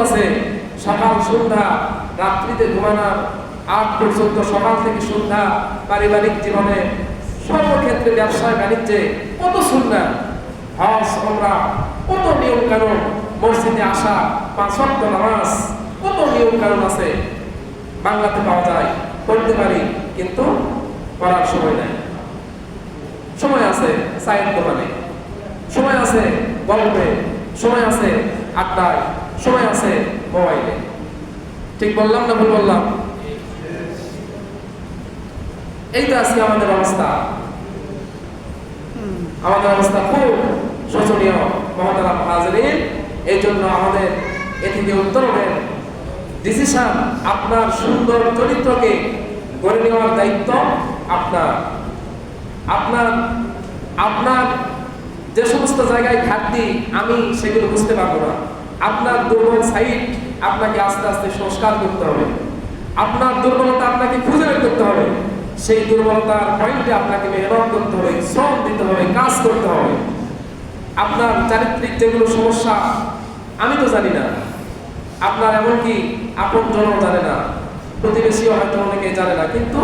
আছে, সকাল সন্ধ্যা রাত্রিতে ঘুমানোর আগ পর্যন্ত, সকাল থেকে সন্ধ্যা পারিবারিক জীবনে সর্বক্ষেত্রে ব্যবসায় বাণিজ্যে কত সুন্নাহ, হজ ওমরা, কত নিয়ম কানুন, মসজিদে আসা, 5 ওয়াক্ত নামাজ, কত নিয়ম কানুন আছে, বাংলাতে পাওয়া যায়, করতে পারি, কিন্তু করার সময় নাই। সময় আছে চায়ের দোকানে, সময় আছে গল্পে, সময় আছে আড্ডায়, সময় আছে মোবাইলে। ঠিক বললাম না ভুল বললাম? এই তো আজকে আমাদের অবস্থা। আমাদের অবস্থা খুব শোচনীয় মহতারাম হাজরিন। এই জন্য আমাদের এ থেকে উত্তরণের ডিসিশন, আপনার সুন্দর চরিত্রকে গড়ে নেওয়ার দায়িত্ব আপনার। আপনার আপনার যে সমস্ত জায়গায় ঘাটতি আমি সেগুলো বুঝতে পারবো না, আপনার দুর্বল সাইড আপনাকে আস্তে আস্তে সংস্কার করতে হবে। আপনার দুর্বলতা আপনাকে খুঁজে বের করতে হবে। সেই দুর্বলতার পয়েন্টে আপনাকে মেহনত করতে হবে, শ্রম দিতে হবে, কাজ করতে হবে। আপনার চারিত্রিক যেগুলো সমস্যা আমি তো জানি না, আপনার এমনকি আপনজনও জানে না, প্রতিবেশীও হয়তো অনেকে জানে না, কিন্তু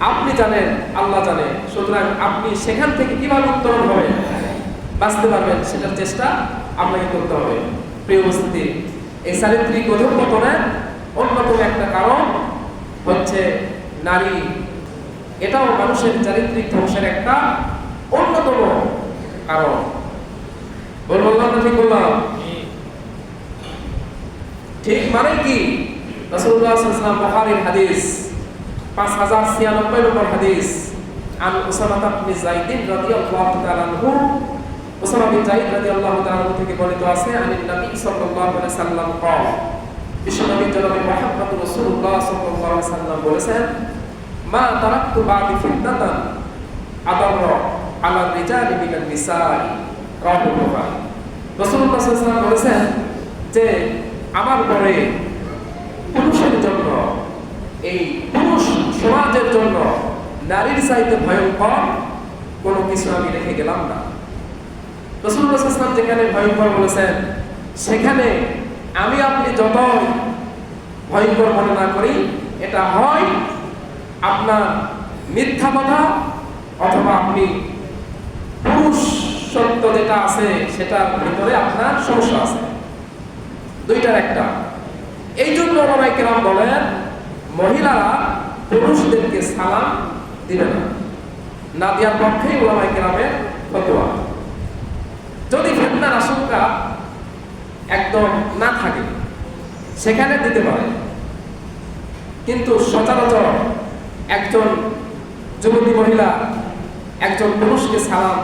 আপনি জানেন, আল্লাহ জানে। সুতরাং আপনি সেখান থেকে কিভাবে উত্তরণ হবেন, বাঁচতে পারবেন, সেটার চেষ্টা আপনাকে করতে হবে। প্রিয় উপস্থিতি, এই চারিত্রিক অধঃপতনের অন্যতম একটা কারণ হচ্ছে নারী। এটাও মানুষের চারিত্রিক ধ্বংসের একটা অন্যতম কারণ। বললাম না ঠিক বললাম? ঠিক মানে কি? রাসূলুল্লাহ সাল্লাল্লাহু আলাইহি ওয়াসাল্লাম বুখারীর হাদিস 5096 নম্বর হাদিস, আন উসামা ইবনে যায়েদ রাদিয়াল্লাহু তাআলা আনহু, উসামা বিন যায়েদ রাদিয়াল্লাহু তাআলা আনহু থেকে বর্ণিত আছে, আনিন নবী সাল্লাল্লাহু আলাইহি ওয়াসাল্লাম قال, বিশ্বনবী জনাব মুহাম্মদ রাসূলুল্লাহ সাল্লাল্লাহু আলাইহি ওয়াসাল্লাম বলেছেন, মা তারাকতু বাদি ফিতনাতান আদাররা আলা রিজালি মিনান নিসাই, রাওয়াহুল বুখারী। রাসূলুল্লাহ সাল্লাল্লাহু আলাইহি ওয়াসাল্লাম বলেছেন যে আমার পরে পুরুষের জন্য, এই পুরুষ সমাজের জন্য নারীর চাইতে ভয়ঙ্কর কোনো কিছু আমি রেখে গেলাম না। রাসূলুল্লাহ সাল্লাল্লাহু আলাইহি ওয়াসাল্লাম যেখানে ভয়ঙ্কর বলেছেন, সেখানে আমি আপনি যতই ভয়ঙ্কর মনে না করি, এটা হয় আপনার মিথ্যা কথা, অথবা আপনি পুরুষ সত্য যেটা আছে সেটার ভিতরে আপনার সমস্যা আছে, দুইটার একটা। এই জন্য ওলামায়ে কেরাম বলেন, মহিলারা পুরুষদেরকে সালাম দিবে না, না দেওয়ার পক্ষেই ওলামায়ে কেরামের ফতোয়া। যদি ফিতনার আশঙ্কা একদম না থাকে সেখানে দিতে পারে, কিন্তু সচরাচর একজন যুবতী মহিলা একজন পুরুষকে সালাম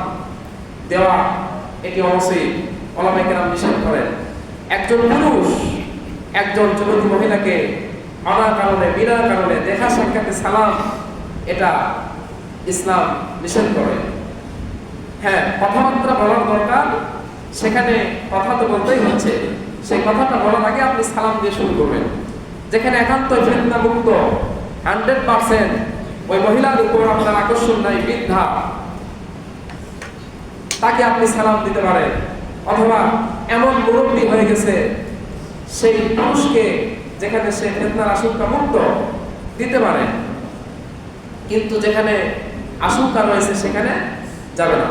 দেওয়া এটি অবশ্যই ওলামায়ে কেরাম নিষেধ করেন। একজন পুরুষ একজন যুবতী মহিলাকে অনাকারণে, বিনা কারণে দেখা সাক্ষাতে সালাম, এটা ইসলাম নিষেধ করে। হ্যাঁ, কথাবার্তা বলার দরকার, সেখানে কথা তো বলতেই হচ্ছে, সেই কথাটা বলার আগে আপনি সালাম দিয়ে শুরু করবেন। যেখানে একান্ত ফিতনা মুক্ত 100% ওই মহিলার উপর আপনার আকর্ষণ নাই, বৃদ্ধা, তাকে আপনি সালাম দিতে পারেন। অথবা এমন মুরব্বী হয়ে গেছে, সেই পুরুষকে যেখানে সে ফিতনার আশঙ্কা মুক্ত দিতে পারে, কিন্তু যেখানে আশঙ্কা রয়েছে সেখানে যাবে না।